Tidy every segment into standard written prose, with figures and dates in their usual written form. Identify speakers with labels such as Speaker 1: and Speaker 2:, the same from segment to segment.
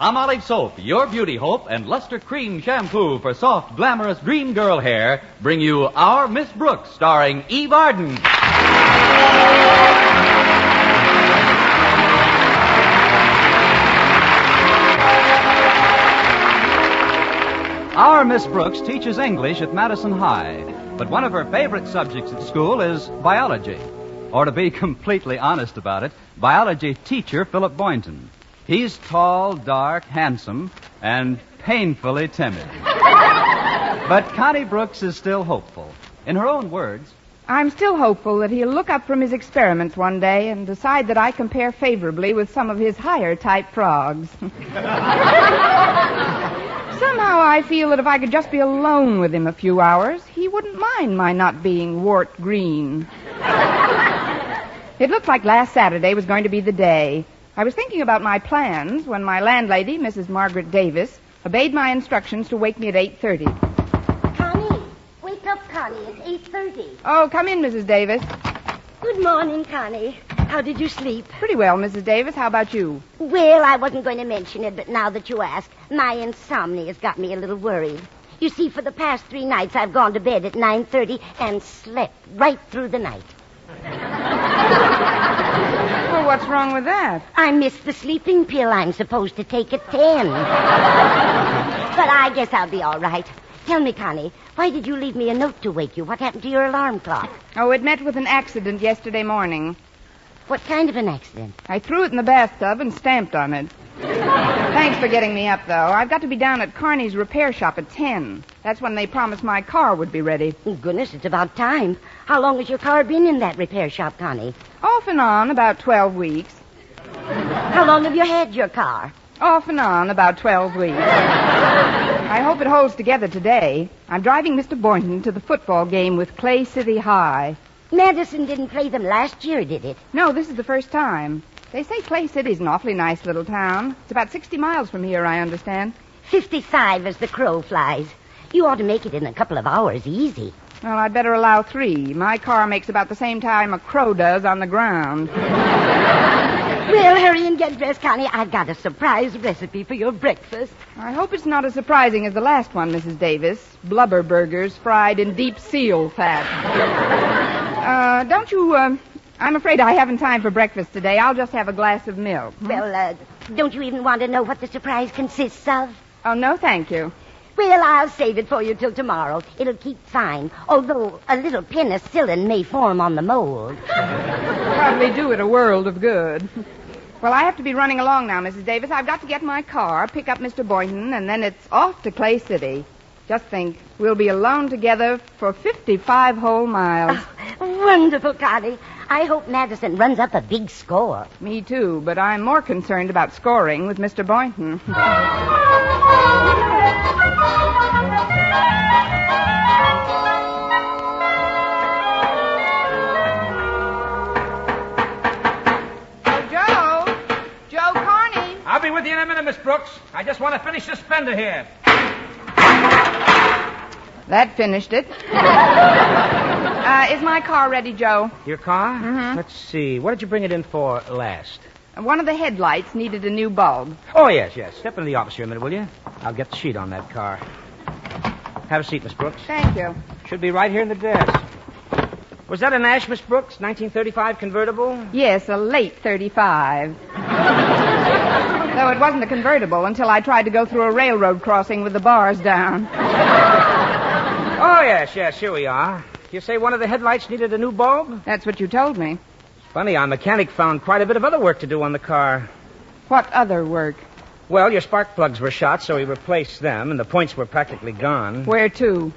Speaker 1: Palmolive Soap, your beauty hope, and Luster Cream Shampoo for soft, glamorous dream girl hair bring you Our Miss Brooks, starring Eve Arden. Our Miss Brooks teaches English at Madison High, but one of her favorite subjects at school is biology. Or to be completely honest about it, biology teacher Philip Boynton. He's tall, dark, handsome, and painfully timid. But Connie Brooks is still hopeful. In her own words,
Speaker 2: I'm still hopeful that he'll look up from his experiments one day and decide that I compare favorably with some of his higher-type frogs. Somehow I feel that if I could just be alone with him a few hours, he wouldn't mind my not being wart green. It looked like last Saturday was going to be the day. I was thinking about my plans when my landlady, Mrs. Margaret Davis, obeyed my instructions to wake me at 8:30.
Speaker 3: Connie, wake up, Connie. It's 8:30.
Speaker 2: Oh, come in, Mrs. Davis.
Speaker 3: Good morning, Connie. How did you sleep?
Speaker 2: Pretty well, Mrs. Davis. How about you?
Speaker 3: Well, I wasn't going to mention it, but now that you ask, my insomnia has got me a little worried. You see, for the past 3 nights, I've gone to bed at 9:30 and slept right through the night.
Speaker 2: Well, what's wrong with that?
Speaker 3: I missed the sleeping pill I'm supposed to take at 10. But I guess I'll be all right. Tell me, Connie, why did you leave me a note to wake you? What happened to your alarm clock?
Speaker 2: Oh, it met with an accident yesterday morning.
Speaker 3: What kind of an accident?
Speaker 2: I threw it in the bathtub and stamped on it. Thanks for getting me up, though. I've got to be down at Carney's repair shop at 10. That's when they promised my car would be ready.
Speaker 3: Goodness, it's about time. How long has your car been in that repair shop, Connie?
Speaker 2: Off and on, about 12 weeks.
Speaker 3: How long have you had your car?
Speaker 2: Off and on, about 12 weeks. I hope it holds together today. I'm driving Mr. Boynton to the football game with Clay City High.
Speaker 3: Madison didn't play them last year, did it?
Speaker 2: No, this is the first time. They say Clay City's an awfully nice little town. It's about 60 miles from here, I understand.
Speaker 3: 55 as the crow flies. You ought to make it in a couple of hours, easy.
Speaker 2: Well, I'd better allow 3. My car makes about the same time a crow does on the ground.
Speaker 3: Well, hurry and get dressed, Connie. I've got a surprise recipe for your breakfast.
Speaker 2: I hope it's not as surprising as the last one, Mrs. Davis. Blubber burgers fried in deep seal fat. I'm afraid I haven't time for breakfast today. I'll just have a glass of milk.
Speaker 3: Well, don't you even want to know what the surprise consists of?
Speaker 2: Oh, no, thank you.
Speaker 3: Well, I'll save it for you till tomorrow. It'll keep fine, although a little penicillin may form on the mold.
Speaker 2: Probably do it a world of good. Well, I have to be running along now, Mrs. Davis. I've got to get my car, pick up Mr. Boynton, and then it's off to Clay City. Just think, we'll be alone together for 55 whole miles.
Speaker 3: Oh, wonderful, Connie. I hope Madison runs up a big score.
Speaker 2: Me too, but I'm more concerned about scoring with Mr. Boynton.
Speaker 4: Joe Carney. I'll be with you in a minute, Miss Brooks. I just want to finish this fender here.
Speaker 2: That finished it. Is my car ready, Joe?
Speaker 4: Your car?
Speaker 2: Mm-hmm.
Speaker 4: Let's see. What did you bring it in for last?
Speaker 2: One of the headlights needed a new bulb.
Speaker 4: Oh, yes. Step into the office here a minute, will you? I'll get the sheet on that car. Have a seat, Miss Brooks.
Speaker 2: Thank you.
Speaker 4: Should be right here in the desk. Was that a Nash, Miss Brooks? 1935 convertible?
Speaker 2: Yes, a late 35. Though it wasn't a convertible until I tried to go through a railroad crossing with the bars down.
Speaker 4: Oh, yes, here we are. You say one of the headlights needed a new bulb?
Speaker 2: That's what you told me.
Speaker 4: Funny, our mechanic found quite a bit of other work to do on the car.
Speaker 2: What other work?
Speaker 4: Well, your spark plugs were shot, so he replaced them, and the points were practically gone.
Speaker 2: Where to?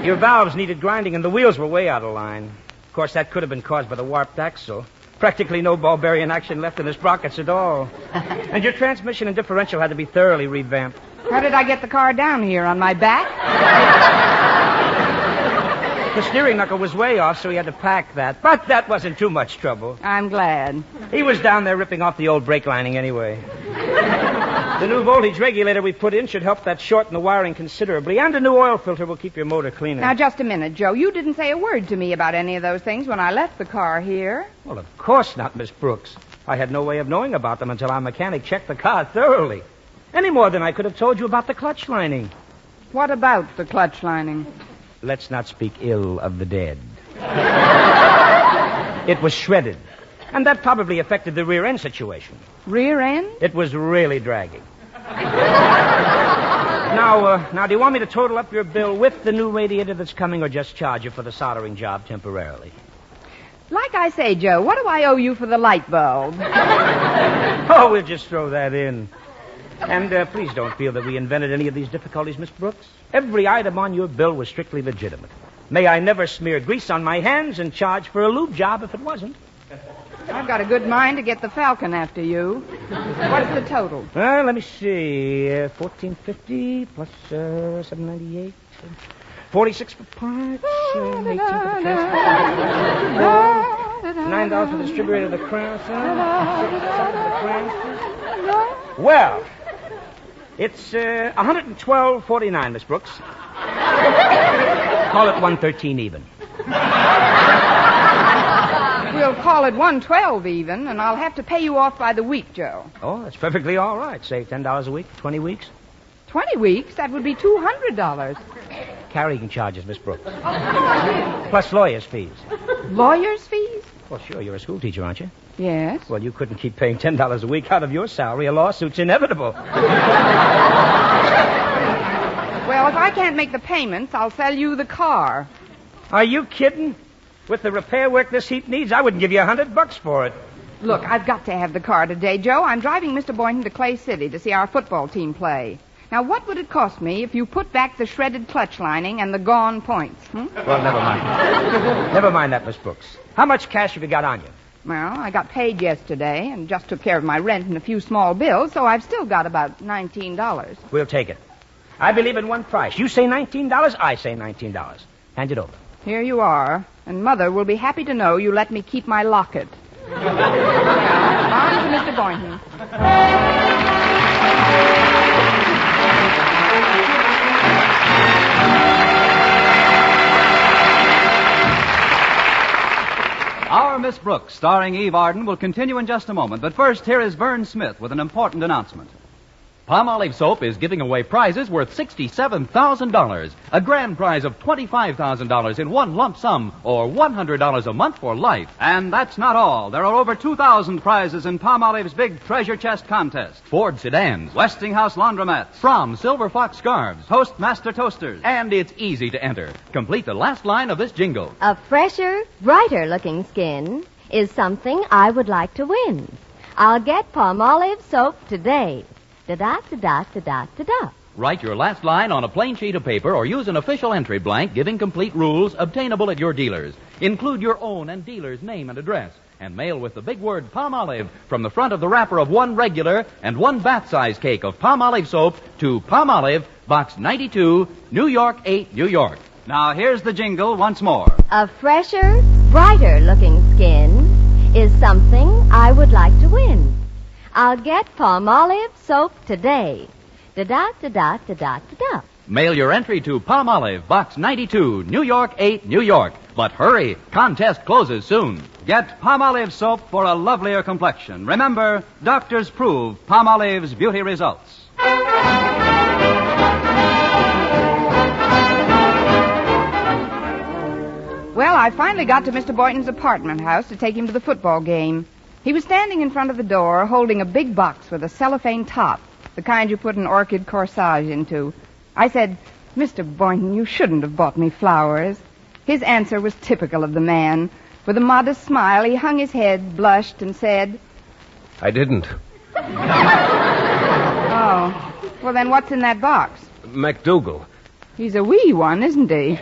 Speaker 4: Your valves needed grinding, and the wheels were way out of line. Of course, that could have been caused by the warped axle. Practically no ball bearing action left in the sprockets at all. And your transmission and differential had to be thoroughly revamped.
Speaker 2: How did I get the car down here, on my back?
Speaker 4: The steering knuckle was way off, so he had to pack that. But that wasn't too much trouble.
Speaker 2: I'm glad.
Speaker 4: He was down there ripping off the old brake lining anyway. The new voltage regulator we put in should help that shorten the wiring considerably, and a new oil filter will keep your motor cleaner.
Speaker 2: Now, just a minute, Joe. You didn't say a word to me about any of those things when I left the car here.
Speaker 4: Well, of course not, Miss Brooks. I had no way of knowing about them until our mechanic checked the car thoroughly. Any more than I could have told you about the clutch lining.
Speaker 2: What about the clutch lining?
Speaker 4: Let's not speak ill of the dead. It was shredded. And that probably affected the rear end situation.
Speaker 2: Rear end?
Speaker 4: It was really dragging. Now, do you want me to total up your bill with the new radiator that's coming or just charge you for the soldering job temporarily?
Speaker 2: Like I say, Joe, what do I owe you for the light bulb?
Speaker 4: Oh, we'll just throw that in. And please don't feel that we invented any of these difficulties, Miss Brooks. Every item on your bill was strictly legitimate. May I never smear grease on my hands and charge for a lube job if it wasn't.
Speaker 2: I've got a good mind to get the Falcon after you. What's the total?
Speaker 4: Let me see. $14.50 plus $7.98. 46 for parts. 18 for the transport. $9 for the distributor of the crown. Well, it's $112.49, Miss Brooks. Call it $113 even.
Speaker 2: We'll call it $112 even, and I'll have to pay you off by the week, Joe.
Speaker 4: Oh, that's perfectly all right. Say $10 a week, 20 weeks.
Speaker 2: 20 weeks? That would be $200.
Speaker 4: Carrying charges, Miss Brooks. Plus lawyer's fees.
Speaker 2: Lawyer's fees?
Speaker 4: Well, sure, you're a school teacher, aren't you?
Speaker 2: Yes.
Speaker 4: Well, you couldn't keep paying $10 a week out of your salary. A lawsuit's inevitable.
Speaker 2: Well, if I can't make the payments, I'll sell you the car.
Speaker 4: Are you kidding? With the repair work this heap needs, I wouldn't give you $100 for it.
Speaker 2: Look, I've got to have the car today, Joe. I'm driving Mr. Boynton to Clay City to see our football team play. Now, what would it cost me if you put back the shredded clutch lining and the gone points?
Speaker 4: Well, never mind. Never mind that, Miss Brooks. How much cash have you got on you?
Speaker 2: Well, I got paid yesterday and just took care of my rent and a few small bills, so I've still got about $19.
Speaker 4: We'll take it. I believe in one price. You say $19, I say $19. Hand it over.
Speaker 2: Here you are, and Mother will be happy to know you let me keep my locket. On to Mr. Boynton.
Speaker 1: Our Miss Brooks, starring Eve Arden, will continue in just a moment. But first, here is Vern Smith with an important announcement.
Speaker 5: Palmolive Soap is giving away prizes worth $67,000. A grand prize of $25,000 in one lump sum, or $100 a month for life.
Speaker 1: And that's not all. There are over 2,000 prizes in Palmolive's big treasure chest contest.
Speaker 5: Ford sedans,
Speaker 1: Westinghouse laundromats,
Speaker 5: Fromm Silver Fox scarves,
Speaker 1: Toastmaster toasters.
Speaker 5: and it's easy to enter. Complete the last line of this jingle.
Speaker 6: A fresher, brighter-looking skin is something I would like to win. I'll get Palmolive Soap today. Da-da-da-da-da-da-da.
Speaker 5: Write your last line on a plain sheet of paper or use an official entry blank giving complete rules obtainable at your dealers. Include your own and dealer's name and address. And mail with the big word Palmolive from the front of the wrapper of one regular and one bath-size cake of Palmolive Soap to Palmolive, Box 92, New York 8, New York.
Speaker 1: Now, here's the jingle once more.
Speaker 6: A fresher, brighter-looking skin is something I would like to win. I'll get Palmolive Soap today. Da-da-da-da-da-da-da.
Speaker 5: Mail your entry to Palmolive, Box 92, New York 8, New York. But hurry, contest closes soon.
Speaker 1: Get Palmolive Soap for a lovelier complexion. Remember, doctors prove Palmolive's beauty results.
Speaker 2: Well, I finally got to Mr. Boynton's apartment house to take him to the football game. He was standing in front of the door holding a big box with a cellophane top, the kind you put an orchid corsage into. I said, "Mr. Boynton, you shouldn't have bought me flowers." His answer was typical of the man. With a modest smile, he hung his head, blushed, and said,
Speaker 7: I didn't.
Speaker 2: "Oh, well then what's in that box?"
Speaker 7: MacDougal.
Speaker 2: He's a wee one, isn't he?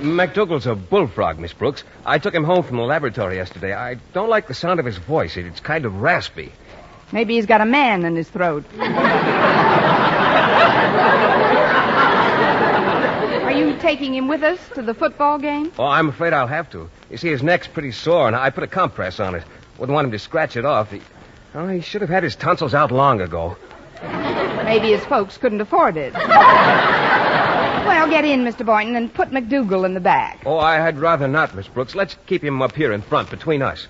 Speaker 7: MacDougal's a bullfrog, Miss Brooks. I took him home from the laboratory yesterday. I don't like the sound of his voice. It's kind of raspy.
Speaker 2: Maybe he's got a man in his throat. Are you taking him with us to the football game?
Speaker 7: Oh, I'm afraid I'll have to. You see, his neck's pretty sore, and I put a compress on it. Wouldn't want him to scratch it off. He should have had his tonsils out long ago.
Speaker 2: Maybe his folks couldn't afford it. Well, get in, Mr. Boynton, and put MacDougal in the back.
Speaker 7: Oh, I'd rather not, Miss Brooks. Let's keep him up here in front, between us.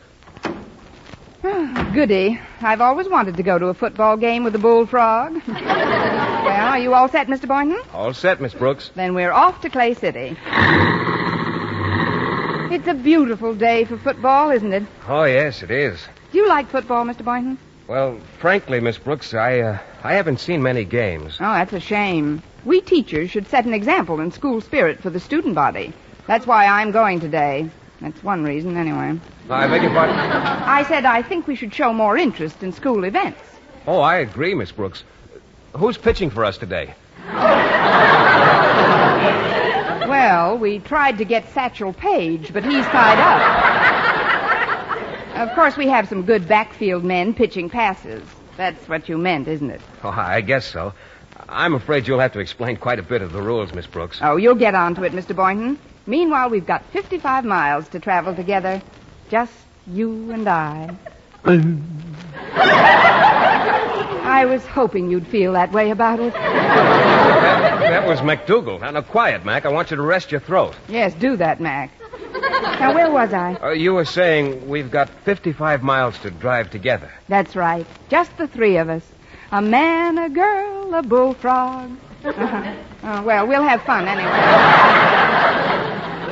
Speaker 2: Goody. I've always wanted to go to a football game with a bullfrog. Well, are you all set, Mr. Boynton?
Speaker 7: All set, Miss Brooks.
Speaker 2: Then we're off to Clay City. It's a beautiful day for football, isn't it?
Speaker 7: Oh, yes, it is.
Speaker 2: Do you like football, Mr. Boynton?
Speaker 7: Well, frankly, Miss Brooks, I haven't seen many games.
Speaker 2: Oh, that's a shame. We teachers should set an example in school spirit for the student body. That's why I'm going today. That's one reason, anyway.
Speaker 7: I beg your pardon?
Speaker 2: I said I think we should show more interest in school events.
Speaker 7: Oh, I agree, Miss Brooks. Who's pitching for us today?
Speaker 2: Well, we tried to get Satchel Paige, but he's tied up. Of course, we have some good backfield men pitching passes. That's what you meant, isn't it?
Speaker 7: Oh, I guess so. I'm afraid you'll have to explain quite a bit of the rules, Miss Brooks.
Speaker 2: Oh, you'll get on to it, Mr. Boynton. Meanwhile, we've got 55 miles to travel together. Just you and I. I was hoping you'd feel that way about it.
Speaker 7: That was McDougal. Now, quiet, Mac. I want you to rest your throat.
Speaker 2: Yes, do that, Mac. Now, where was I?
Speaker 7: You were saying we've got 55 miles to drive together.
Speaker 2: That's right. Just the three of us. A man, a girl, a bullfrog. Well, we'll have fun anyway.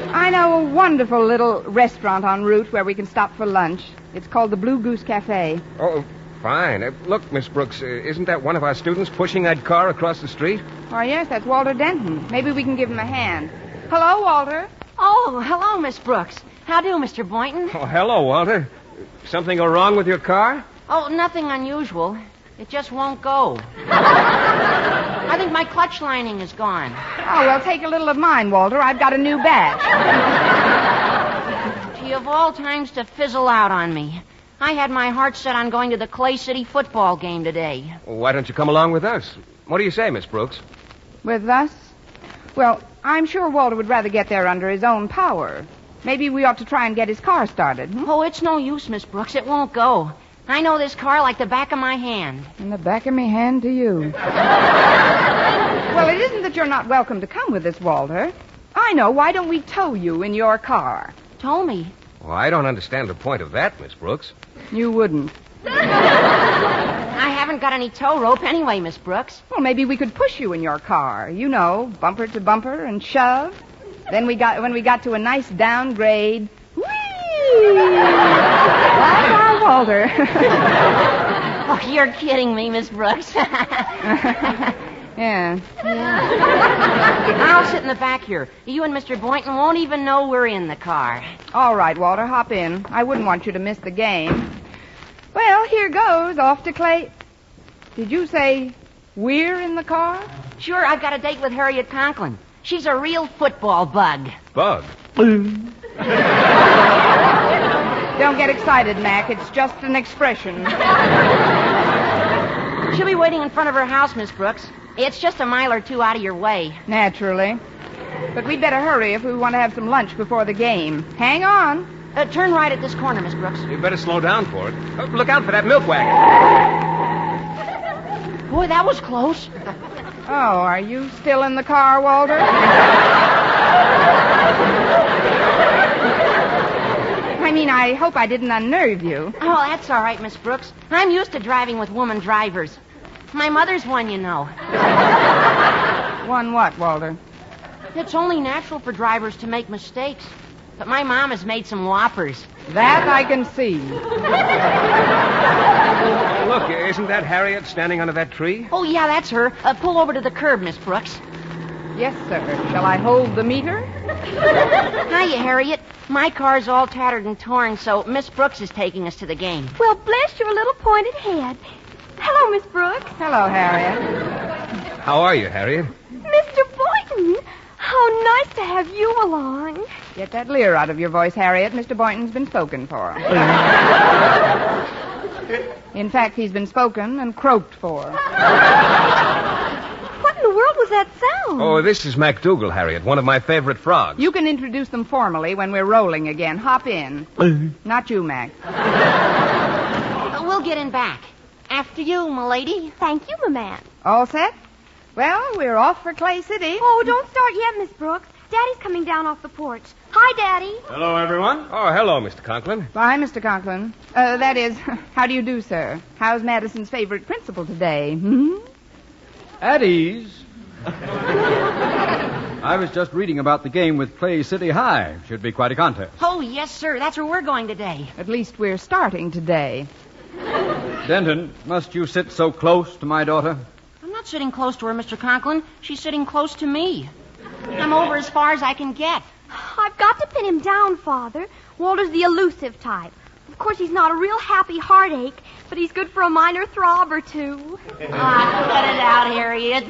Speaker 2: I know a wonderful little restaurant en route where we can stop for lunch. It's called the Blue Goose Cafe.
Speaker 7: Oh, fine. Look, Miss Brooks, isn't that one of our students pushing that car across the street?
Speaker 2: Oh, yes, that's Walter Denton. Maybe we can give him a hand. Hello, Walter.
Speaker 8: Oh, hello, Miss Brooks. How do, Mr. Boynton?
Speaker 7: Oh, hello, Walter. Something go wrong with your car?
Speaker 8: Oh, nothing unusual. It just won't go. I think my clutch lining is gone.
Speaker 2: Oh, well, take a little of mine, Walter. I've got a new batch.
Speaker 8: Gee, of all times to fizzle out on me. I had my heart set on going to the Clay City football game today.
Speaker 7: Well, why don't you come along with us? What do you say, Miss Brooks?
Speaker 2: With us? Well, I'm sure Walter would rather get there under his own power. Maybe we ought to try and get his car started.
Speaker 8: Oh, it's no use, Miss Brooks. It won't go. I know this car like the back of my hand.
Speaker 2: And the back of me hand to you. Well, it isn't that you're not welcome to come with us, Walter. I know. Why don't we tow you in your car?
Speaker 8: Tow me?
Speaker 7: Well, I don't understand the point of that, Miss Brooks.
Speaker 2: You wouldn't.
Speaker 8: I haven't got any tow rope anyway, Miss Brooks.
Speaker 2: Well, maybe we could push you in your car. You know, bumper to bumper and shove. Then when we got to a nice downgrade, whee! Bye-bye, Walter.
Speaker 8: Oh, you're kidding me, Miss Brooks.
Speaker 2: Yeah.
Speaker 8: I'll sit in the back here. You and Mr. Boynton won't even know we're in the car.
Speaker 2: All right, Walter, hop in. I wouldn't want you to miss the game. Well, here goes, off to Clay. Did you say we're in the car?
Speaker 8: Sure, I've got a date with Harriet Conklin. She's a real football bug.
Speaker 7: Bug?
Speaker 2: Don't get excited, Mac. It's just an expression.
Speaker 8: She'll be waiting in front of her house, Miss Brooks. It's just a mile or two out of your way.
Speaker 2: Naturally. But we'd better hurry if we want to have some lunch before the game. Hang on.
Speaker 8: Turn right at this corner, Miss Brooks.
Speaker 7: You better slow down for it. Look out for that milk wagon.
Speaker 8: Boy, that was close.
Speaker 2: Oh, are you still in the car, Walter? I mean, I hope I didn't unnerve you.
Speaker 8: Oh, that's all right, Miss Brooks. I'm used to driving with woman drivers. My mother's one, you know.
Speaker 2: One what, Walter?
Speaker 8: It's only natural for drivers to make mistakes. But my mom has made some whoppers.
Speaker 2: That I can see.
Speaker 7: Look, isn't that Harriet standing under that tree?
Speaker 8: Oh, yeah, that's her. Pull over to the curb, Miss Brooks.
Speaker 2: Yes, sir. Shall I hold the meter?
Speaker 8: Hiya, Harriet. My car's all tattered and torn, so Miss Brooks is taking us to the game.
Speaker 6: Well, bless your little pointed head. Hello, Miss Brooks.
Speaker 2: Hello, Harriet.
Speaker 7: How are you, Harriet?
Speaker 6: Mr. Boynton, how nice to have you along.
Speaker 2: Get that leer out of your voice, Harriet. Mr. Boynton's been spoken for. In fact, he's been spoken and croaked for.
Speaker 6: What in the world was that sound?
Speaker 7: Oh, this is MacDougal, Harriet, one of my favorite frogs.
Speaker 2: You can introduce them formally when we're rolling again. Hop in. Not you, Mac.
Speaker 8: We'll get in back. After you, m'lady.
Speaker 6: Thank you, my man.
Speaker 2: All set? Well, we're off for Clay City.
Speaker 6: Oh, don't start yet, Miss Brooks.
Speaker 9: Daddy's coming down off the porch. Hi, Daddy.
Speaker 7: Hello, everyone. Oh, hello, Mr. Conklin.
Speaker 2: Bye, Mr. Conklin. That is, how do you do, sir? How's Madison's favorite principal today?
Speaker 10: At ease. I was just reading about the game with Clay City High. Should be quite a contest.
Speaker 8: Oh, yes, sir. That's where we're going today.
Speaker 2: At least we're starting today.
Speaker 10: Denton, must you sit so close to my daughter?
Speaker 8: I'm not sitting close to her, Mr. Conklin. She's sitting close to me. I'm over as far as I can get.
Speaker 9: I've got to pin him down, Father. Walter's the elusive type. Of course, he's not a real happy heartache, but he's good for a minor throb or two.
Speaker 8: Cut it out, Harriet.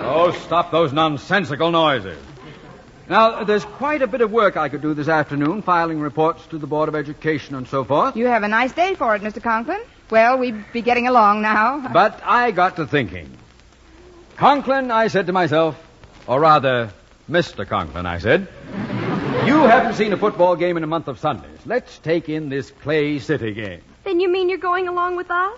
Speaker 10: Oh, stop those nonsensical noises. Now, there's quite a bit of work I could do this afternoon, filing reports to the Board of Education and so forth.
Speaker 2: You have a nice day for it, Mr. Conklin. Well, we'd be getting along now.
Speaker 10: But I got to thinking. Conklin, I said to myself, or rather, Mr. Conklin, I said, you haven't seen a football game in a month of Sundays. Let's take in this Clay City game.
Speaker 9: Then you mean you're going along with us?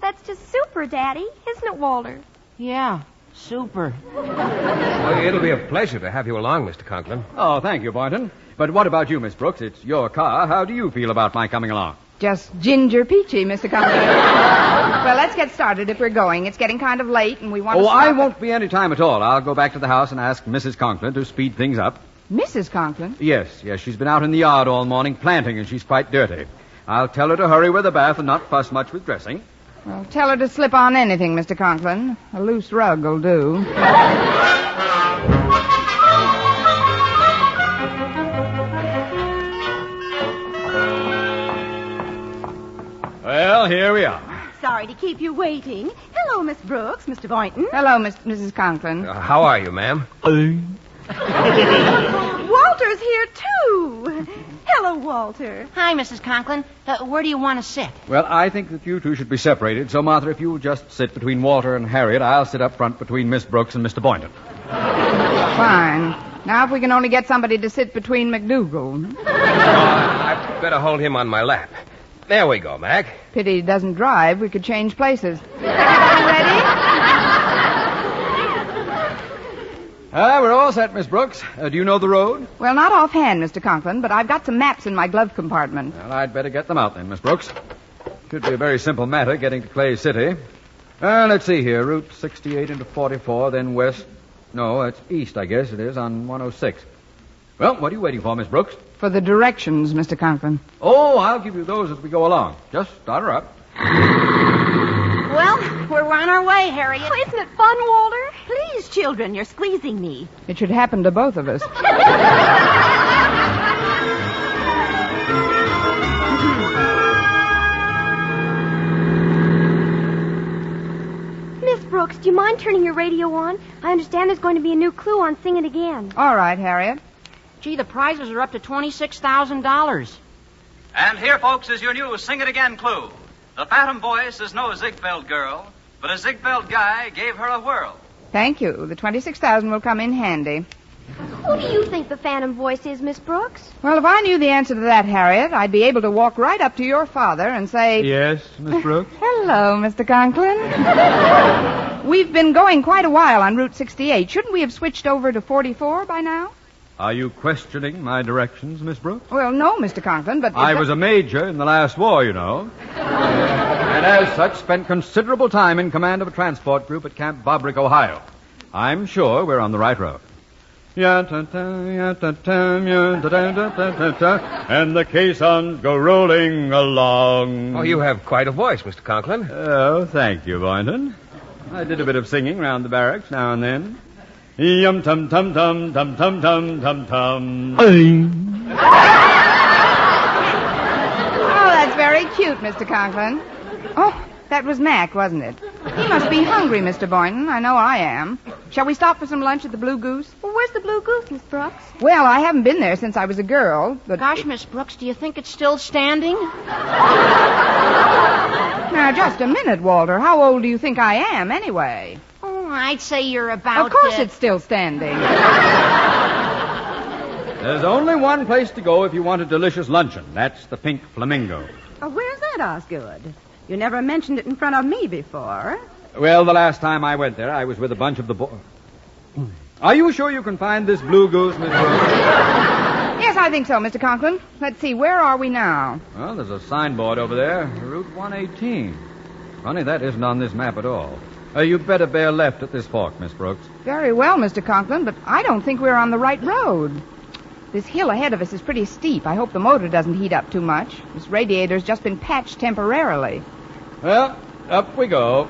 Speaker 9: That's just super, Daddy. Isn't it, Walter?
Speaker 8: Yeah, super.
Speaker 7: Well, it'll be a pleasure to have you along, Mr. Conklin.
Speaker 10: Oh, thank you, Boynton. But what about you, Miss Brooks? It's your car. How do you feel about my coming along?
Speaker 2: Just ginger peachy, Mr. Conklin. Well, let's get started if we're going. It's getting kind of late, and we want to stop.
Speaker 10: I won't be any time at all. I'll go back to the house and ask Mrs. Conklin to speed things up.
Speaker 2: Mrs. Conklin?
Speaker 10: Yes. She's been out in the yard all morning planting, and she's quite dirty. I'll tell her to hurry with the bath and not fuss much with dressing.
Speaker 2: Well, tell her to slip on anything, Mr. Conklin. A loose rug will do.
Speaker 10: Well, here we are.
Speaker 11: Sorry to keep you waiting. Hello, Miss Brooks, Mr. Boynton.
Speaker 2: Hello, Mrs. Conklin.
Speaker 7: How are you, ma'am?
Speaker 11: Walter's here, too. Hello, Walter.
Speaker 8: Hi, Mrs. Conklin. Where do you want to sit?
Speaker 10: Well, I think that you two should be separated. So, Martha, if you'll just sit between Walter and Harriet, I'll sit up front between Miss Brooks and Mr. Boynton.
Speaker 2: Fine. Now, if we can only get somebody to sit between McDougal.
Speaker 7: I'd better hold him on my lap. There we go, Mac.
Speaker 2: Pity he doesn't drive. We could change places. Ready?
Speaker 10: We're all set, Miss Brooks. Do you know the road?
Speaker 2: Well, not offhand, Mr. Conklin, but I've got some maps in my glove compartment.
Speaker 10: Well, I'd better get them out then, Miss Brooks. Should be a very simple matter getting to Clay City. Let's see here. Route 68 into 44, then west. No, it's east, I guess it is, on 106. Well, what are you waiting for, Miss Brooks?
Speaker 2: For the directions, Mr. Conklin.
Speaker 10: Oh, I'll give you those as we go along. Just start her up.
Speaker 8: Well, we're on our way, Harriet.
Speaker 9: Oh, isn't it fun, Walter?
Speaker 11: Please, children, you're squeezing me.
Speaker 2: It should happen to both of us.
Speaker 9: Miss Brooks, do you mind turning your radio on? I understand there's going to be a new clue on Sing It Again.
Speaker 2: All right, Harriet.
Speaker 8: Gee, the prizes are up to $26,000.
Speaker 1: And here, folks, is your new Sing It Again clue. The phantom voice is no Ziegfeld girl, but a Ziegfeld guy gave her a whirl.
Speaker 2: Thank you. The $26,000 will come in handy.
Speaker 9: Who do you think the phantom voice is, Miss Brooks?
Speaker 2: Well, if I knew the answer to that, Harriet, I'd be able to walk right up to your father and say...
Speaker 10: Yes, Miss Brooks?
Speaker 2: Hello, Mr. Conklin. We've been going quite a while on Route 68. Shouldn't we have switched over to 44 by now?
Speaker 10: Are you questioning my directions, Miss Brooks?
Speaker 2: Well, no, Mr. Conklin, but...
Speaker 10: I was a major in the last war, you know. And as such, spent considerable time in command of a transport group at Camp Bobrick, Ohio. I'm sure we're on the right road. And the caissons go rolling along.
Speaker 7: Oh, you have quite a voice, Mr. Conklin.
Speaker 10: Oh, thank you, Boynton. I did a bit of singing round the barracks now and then. Yum tum tum tum tum tum tum tum tum.
Speaker 2: Oh, that's very cute, Mr. Conklin. Oh, that was Mac, wasn't it? He must be hungry, Mr. Boynton. I know I am. Shall we stop for some lunch at the Blue Goose?
Speaker 9: Well, where's the Blue Goose, Miss Brooks?
Speaker 2: Well, I haven't been there since I was a girl, but...
Speaker 8: Gosh, Miss Brooks, do you think it's still standing?
Speaker 2: Now, just a minute, Walter. How old do you think I am, anyway?
Speaker 8: Oh, I'd say you're about...
Speaker 2: Of course it's still standing.
Speaker 10: There's only one place to go if you want a delicious luncheon. That's the Pink Flamingo.
Speaker 11: Where's that, Osgood? You never mentioned it in front of me before.
Speaker 10: Well, the last time I went there, I was with a bunch of the boys. Are you sure you can find this blue goose, Miss Brooks?
Speaker 2: Yes, I think so, Mr. Conklin. Let's see, where are we now?
Speaker 10: Well, there's a signboard over there, Route 118. Funny, that isn't on this map at all. You'd better bear left at this fork, Miss Brooks.
Speaker 2: Very well, Mr. Conklin, but I don't think we're on the right road. This hill ahead of us is pretty steep. I hope the motor doesn't heat up too much. This radiator's just been patched temporarily.
Speaker 10: Well, up we go.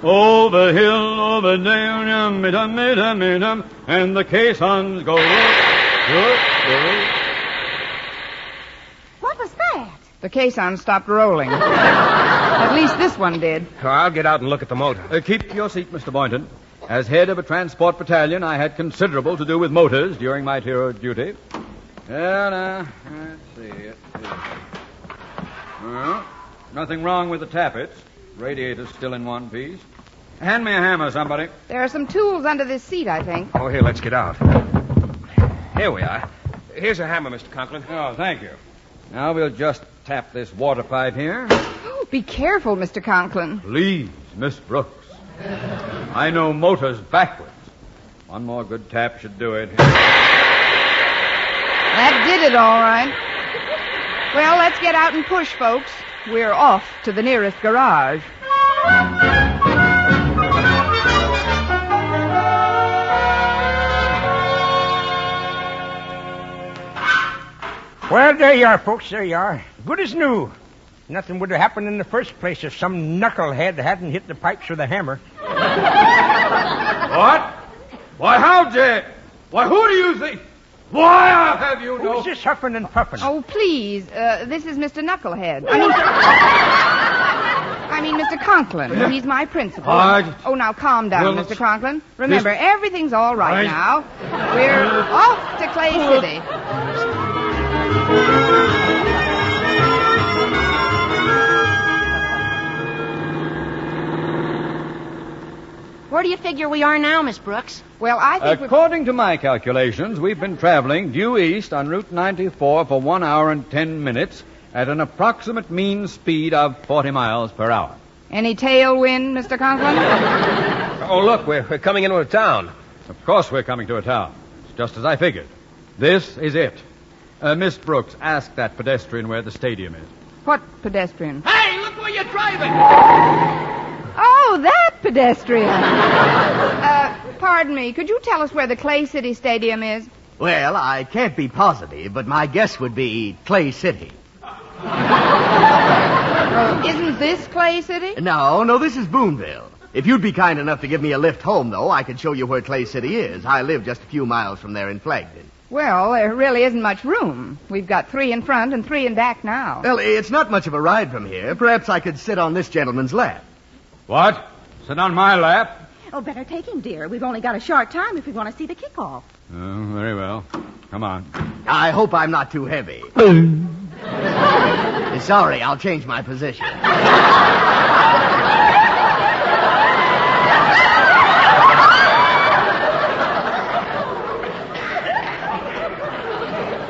Speaker 10: Over hill, over down, and the caissons go.
Speaker 11: What was that?
Speaker 2: The caisson stopped rolling. At least this one did.
Speaker 7: I'll get out and look at the motor.
Speaker 10: Keep your seat, Mr. Boynton. As head of a transport battalion, I had considerable to do with motors during my tour of duty. Let's see. Nothing wrong with the tappets. Radiator's still in one piece. Hand me a hammer, somebody.
Speaker 2: There are some tools under this seat, I think.
Speaker 7: Oh, here, let's get out. Here we are. Here's a hammer, Mr. Conklin.
Speaker 10: Oh, thank you. Now we'll just tap this water pipe here.
Speaker 2: Oh, be careful, Mr. Conklin.
Speaker 10: Please, Miss Brooks. I know motors backwards. One more good tap should do it.
Speaker 2: That did it all right. Well, let's get out and push, folks. We're off to the nearest garage.
Speaker 4: Well, there you are, folks. There you are. Good as new. Nothing would have happened in the first place if some knucklehead hadn't hit the pipes with a hammer.
Speaker 10: What? Why, how dare... Why, who do you think... Why, I'll have you know...
Speaker 4: Who's this huffing and puffing?
Speaker 2: Oh, please. This is Mr. Knucklehead. I mean, Mr. Conklin. He's my principal. Oh, now calm down, Mr. Conklin. Remember, everything's all right now. We're off to Clay City.
Speaker 8: Where do you figure we are now, Miss Brooks?
Speaker 2: Well, I think
Speaker 10: according to my calculations, we've been traveling due east on Route 94 for 1 hour and 10 minutes at an approximate mean speed of 40 miles per hour.
Speaker 2: Any tailwind, Mr. Conklin?
Speaker 7: Oh, look, we're coming into a town.
Speaker 10: Of course we're coming to a town. It's just as I figured. This is it. Miss Brooks, ask that pedestrian where the stadium is.
Speaker 2: What pedestrian?
Speaker 5: Hey, look where you're driving!
Speaker 2: Oh, that pedestrian. Pardon me, could you tell us where the Clay City Stadium is?
Speaker 12: Well, I can't be positive, but my guess would be Clay City.
Speaker 2: Isn't this Clay City?
Speaker 12: No, this is Boonville. If you'd be kind enough to give me a lift home, though, I could show you where Clay City is. I live just a few miles from there in Flagton.
Speaker 2: Well, there really isn't much room. We've got 3 in front and 3 in back now.
Speaker 12: Well, it's not much of a ride from here. Perhaps I could sit on this gentleman's lap.
Speaker 10: What? Sit on my lap?
Speaker 11: Oh, better take him, dear. We've only got a short time if we want to see the kickoff.
Speaker 10: Oh, very well. Come on.
Speaker 12: I hope I'm not too heavy. Sorry, I'll change my position.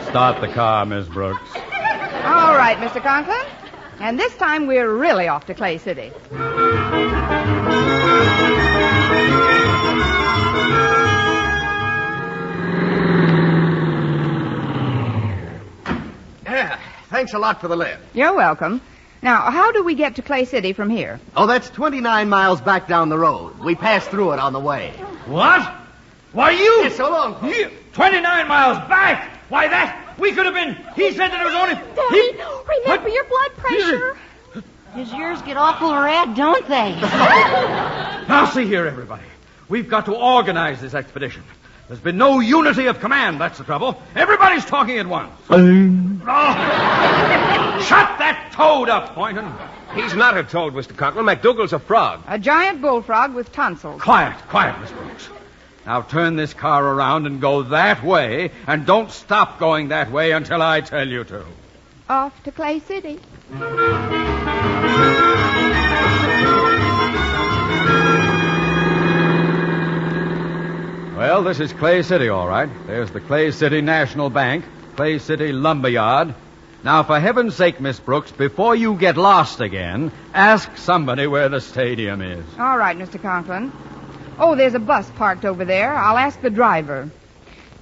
Speaker 10: Start the car, Miss Brooks.
Speaker 2: All right, Mr. Conklin. And this time we're really off to Clay City.
Speaker 12: Yeah, thanks a lot for the lift.
Speaker 2: You're welcome. Now, how do we get to Clay City from here?
Speaker 12: Oh, that's 29 miles back down the road. We passed through it on the way.
Speaker 5: What? Why, you...
Speaker 12: Hey, so long, folks.
Speaker 5: 29 miles back? Why, that... We could have been... He said that it was only...
Speaker 9: Daddy, remember your blood pressure.
Speaker 8: His ears get awful red, don't they?
Speaker 10: Now, see here, everybody. We've got to organize this expedition. There's been no unity of command, that's the trouble. Everybody's talking at once. Oh. Shut that toad up, Boynton.
Speaker 7: He's not a toad, Mr. Conklin. McDougal's a frog.
Speaker 2: A giant bullfrog with tonsils.
Speaker 10: Quiet, Miss Brooks. Now turn this car around and go that way, and don't stop going that way until I tell you to.
Speaker 2: Off to Clay City.
Speaker 10: Well, this is Clay City, all right. There's the Clay City National Bank, Clay City Lumberyard. Now, for heaven's sake, Miss Brooks, before you get lost again, ask somebody where the stadium is.
Speaker 2: All right, Mr. Conklin. Oh, there's a bus parked over there. I'll ask the driver.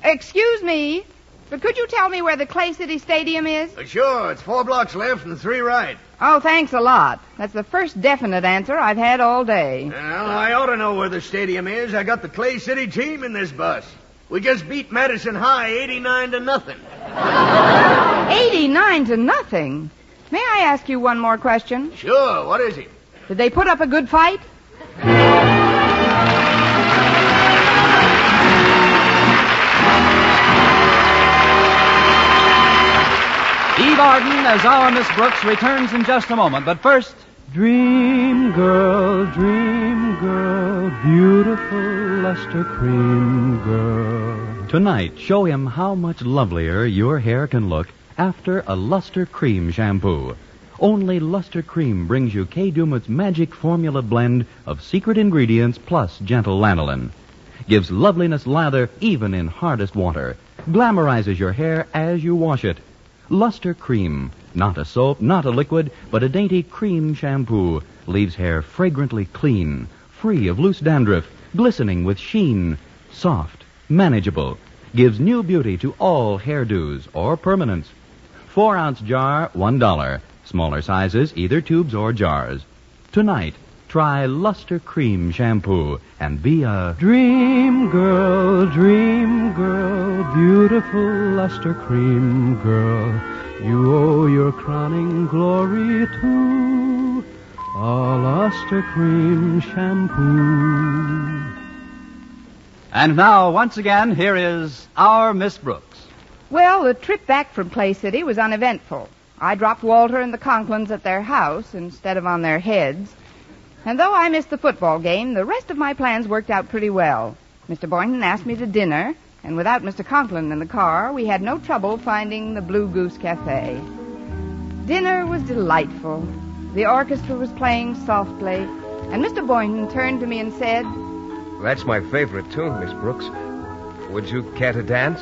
Speaker 2: Excuse me, but could you tell me where the Clay City Stadium is?
Speaker 12: Sure, it's 4 blocks left and 3 right.
Speaker 2: Oh, thanks a lot. That's the first definite answer I've had all day.
Speaker 12: Well, I ought to know where the stadium is. I got the Clay City team in this bus. We just beat Madison High 89-0.
Speaker 2: 89-0? May I ask you one more question?
Speaker 12: Sure, what is it?
Speaker 2: Did they put up a good fight?
Speaker 1: Eve Arden as our Miss Brooks returns in just a moment. But first,
Speaker 13: dream girl, beautiful luster cream girl.
Speaker 5: Tonight, show him how much lovelier your hair can look after a Luster Cream shampoo. Only Luster Cream brings you Kay Daumit's magic formula blend of secret ingredients plus gentle lanolin. Gives loveliness lather even in hardest water. Glamorizes your hair as you wash it. Luster Cream, not a soap, not a liquid, but a dainty cream shampoo, leaves hair fragrantly clean, free of loose dandruff, glistening with sheen, soft, manageable, gives new beauty to all hairdos or permanents. 4-ounce jar, $1. Smaller sizes, either tubes or jars. Tonight, try Luster Cream shampoo and be a
Speaker 13: dream girl, beautiful luster cream girl. You owe your crowning glory to a luster cream shampoo.
Speaker 1: and now, once again, here is our Miss Brooks.
Speaker 2: Well, the trip back from Clay City was uneventful. I dropped Walter and the Conklins at their house instead of on their heads. And though I missed the football game, the rest of my plans worked out pretty well. Mr. Boynton asked me to dinner, and without Mr. Conklin in the car, we had no trouble finding the Blue Goose Cafe. Dinner was delightful. The orchestra was playing softly, and Mr. Boynton turned to me and said,
Speaker 7: That's my favorite tune, Miss Brooks. Would you care to dance?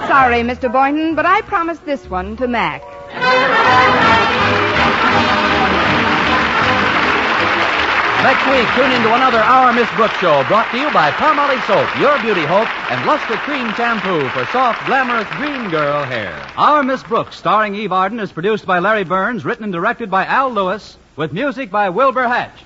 Speaker 2: Sorry, Mr. Boynton, but I promised this one to Mac.
Speaker 5: Next week, tune into another Our Miss Brooks show brought to you by Palmolive Soap, Your Beauty Hope, and Luster Cream Shampoo for soft, glamorous green girl hair.
Speaker 1: Our Miss Brooks, starring Eve Arden, is produced by Larry Burns, written and directed by Al Lewis, with music by Wilbur Hatch.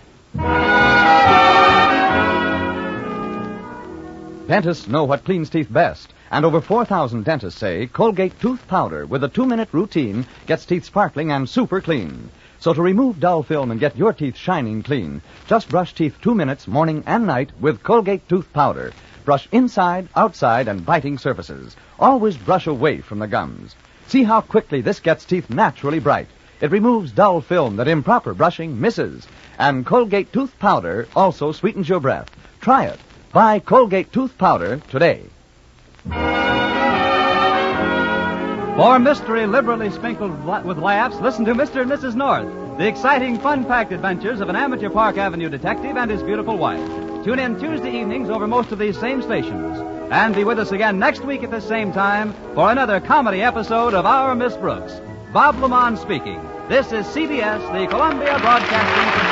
Speaker 14: Dentists know what cleans teeth best, and over 4,000 dentists say Colgate tooth powder with a 2-minute routine gets teeth sparkling and super clean. So to remove dull film and get your teeth shining clean, just brush teeth 2 minutes morning and night with Colgate tooth powder. Brush inside, outside, and biting surfaces. Always brush away from the gums. See how quickly this gets teeth naturally bright. It removes dull film that improper brushing misses. And Colgate tooth powder also sweetens your breath. Try it. Buy Colgate tooth powder today.
Speaker 1: For mystery liberally sprinkled with laughs, listen to Mr. and Mrs. North, the exciting, fun-packed adventures of an Amateur Park Avenue detective and his beautiful wife. Tune in Tuesday evenings over most of these same stations. And be with us again next week at the same time for another comedy episode of Our Miss Brooks. Bob Lamont speaking. This is CBS, the Columbia Broadcasting System.